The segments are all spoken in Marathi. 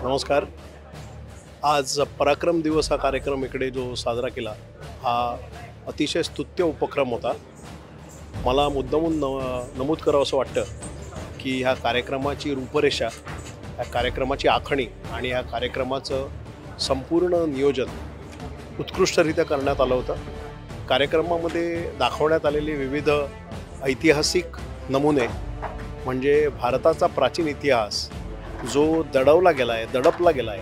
नमस्कार। आज पराक्रम दिवस हा कार्यक्रम इकडे जो साजरा केला हा अतिशय स्तुत्य उपक्रम होता। मला मुद्दामून नमूद करावं असं वाटतं की ह्या कार्यक्रमाची रूपरेषा, ह्या कार्यक्रमाची आखणी आणि ह्या कार्यक्रमाचं संपूर्ण नियोजन उत्कृष्टरित्या करण्यात आलं होतं। कार्यक्रमामध्ये दाखवण्यात आलेले विविध ऐतिहासिक नमुने म्हणजे भारताचा प्राचीन इतिहास जो दडवला गेला आहे, दडपला गेला आहे,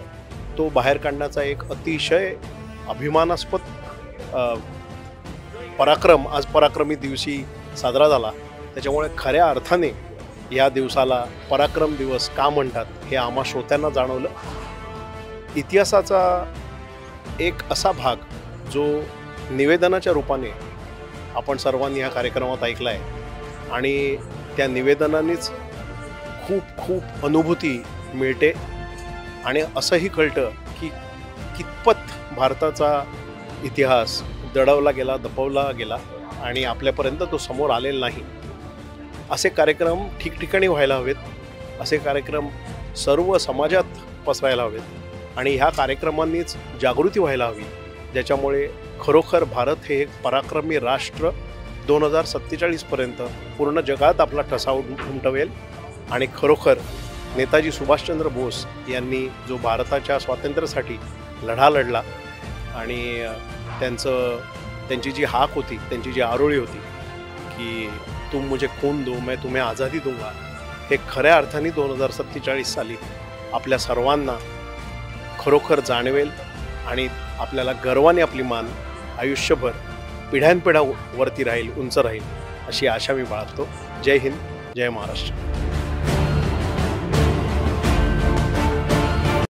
तो बाहेर काढण्याचा एक अतिशय अभिमानास्पद पराक्रम आज पराक्रमी दिवशी साजरा झाला। त्याच्यामुळे खऱ्या अर्थाने या दिवसाला पराक्रम दिवस का म्हणतात हे आम्हा श्रोत्यांना जाणवलं। इतिहासाचा एक असा भाग जो निवेदनाच्या रूपाने आपण सर्वांनी या कार्यक्रमात ऐकला आहे आणि त्या निवेदनानेच खूप अनुभूती मिळते आणि असंही कळतं की कितपत भारताचा इतिहास दडवला गेला, दबवला गेला आणि आपल्यापर्यंत तो समोर आलेला नाही। असे कार्यक्रम ठिकठिकाणी व्हायला हवेत, असे कार्यक्रम सर्व समाजात पसरायला हवेत आणि ह्या कार्यक्रमांनीच जागृती व्हायला हवी, ज्याच्यामुळे खरोखर भारत हे एक पराक्रमी राष्ट्र 2047 पर्यंत पूर्ण जगात आपला ठसा उमटवेल आणि खरोखर नेताजी सुभाषचंद्र बोस यांनी जो भारताच्या स्वातंत्र्यासाठी लढा लढला आणि त्यांची जी हाक होती, त्यांची जी आरोळी होती की तुम मुझे खून दो मैं तुम्हें आज़ादी दूंगा, हे खऱ्या अर्थाने 2047 साली आपल्या सर्वांना खरोखर जाणवेल आणि आपल्याला गर्वाने आपली मान आयुष्यभर पिढ्यानपिढ्या वरती राहील, उंच राहील अशी आशा मी बाळगतो। जय हिंद, जय महाराष्ट्र।